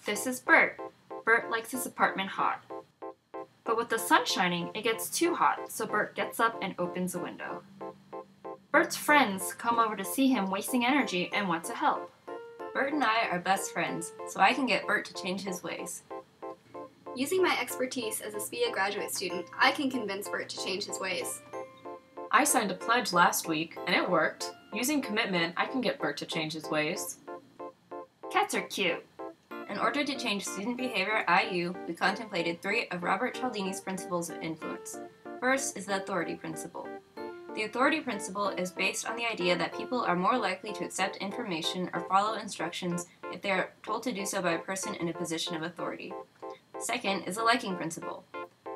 This is Bert. Bert likes his apartment hot. But with the sun shining, it gets too hot, so Bert gets up and opens a window. Bert's friends come over to see him wasting energy and want to help. Bert and I are best friends, so I can get Bert to change his ways. Using my expertise as a Spea graduate student, I can convince Bert to change his ways. I signed a pledge last week, and it worked. Using commitment, I can get Bert to change his ways. Cats are cute. In order to change student behavior at IU, we contemplated 3 of Robert Cialdini's principles of influence. First is the authority principle. The authority principle is based on the idea that people are more likely to accept information or follow instructions if they are told to do so by a person in a position of authority. Second is the liking principle.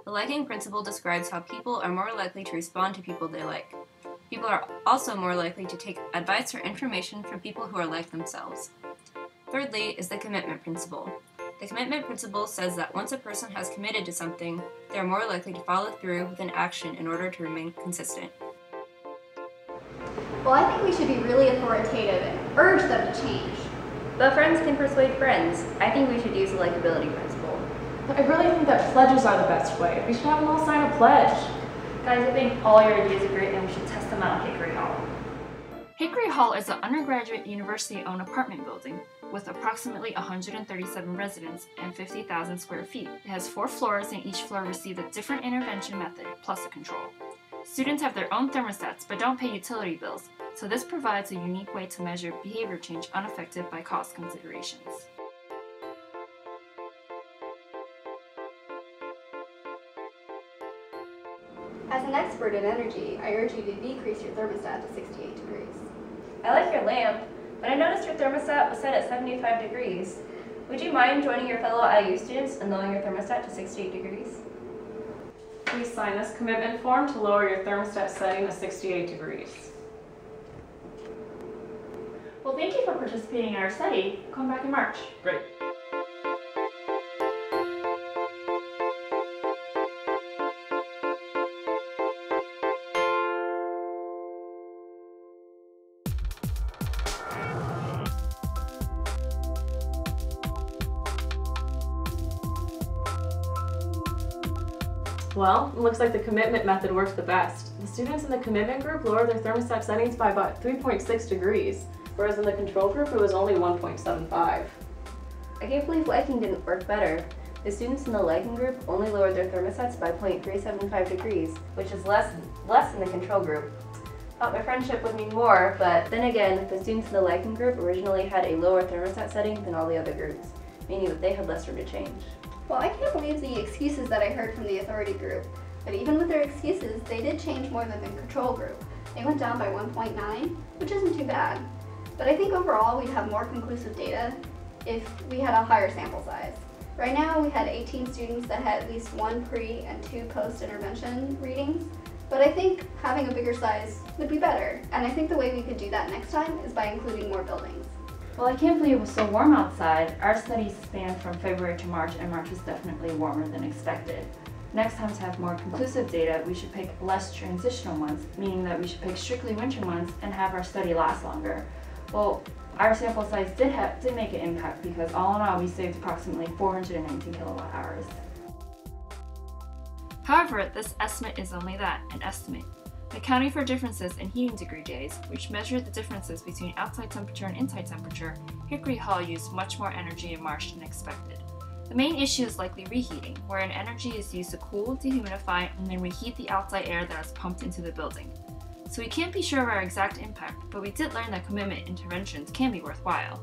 The liking principle describes how people are more likely to respond to people they like. People are also more likely to take advice or information from people who are like themselves. Thirdly is the commitment principle. The commitment principle says that once a person has committed to something, they are more likely to follow through with an action in order to remain consistent. Well, I think we should be really authoritative and urge them to change. But friends can persuade friends. I think we should use the likability principle. I really think that pledges are the best way. We should have them all sign a pledge. Guys, I think all your ideas are great and we should test them out at Hickory Hall. Hickory Hall is an undergraduate university-owned apartment building with approximately 137 residents and 50,000 square feet. It has 4 floors and each floor receives a different intervention method plus a control. Students have their own thermostats but don't pay utility bills, so this provides a unique way to measure behavior change unaffected by cost considerations. As an expert in energy, I urge you to decrease your thermostat to 68 degrees. I like your lamp, but I noticed your thermostat was set at 75 degrees. Would you mind joining your fellow IU students and lowering your thermostat to 68 degrees? Please sign this commitment form to lower your thermostat setting to 68 degrees. Well, thank you for participating in our study. Come back in March. Great. Well, it looks like the commitment method works the best. The students in the commitment group lowered their thermostat settings by about 3.6 degrees, whereas in the control group it was only 1.75. I can't believe liking didn't work better. The students in the liking group only lowered their thermostats by 0.375 degrees, which is less than the control group. Thought my friendship would mean more, but then again, the students in the liking group originally had a lower thermostat setting than all the other groups, meaning that they had less room to change. Well, I can't believe the excuses that I heard from the authority group, but even with their excuses, they did change more than the control group. They went down by 1.9, which isn't too bad. But I think overall we'd have more conclusive data if we had a higher sample size. Right now we had 18 students that had at least 1 pre and 2 post-intervention readings, but I think having a bigger size would be better, and I think the way we could do that next time is by including more buildings. Well, I can't believe it was so warm outside. Our study spanned from February to March, and March was definitely warmer than expected. Next time, to have more conclusive data, we should pick less transitional months, meaning that we should pick strictly winter months and have our study last longer. Well, our sample size did make an impact because all in all, we saved approximately 419 kilowatt hours. However, this estimate is only that, an estimate. Accounting for differences in heating degree days, which measure the differences between outside temperature and inside temperature, Hickory Hall used much more energy in March than expected. The main issue is likely reheating, wherein energy is used to cool, dehumidify, and then reheat the outside air that is pumped into the building. So we can't be sure of our exact impact, but we did learn that commitment interventions can be worthwhile.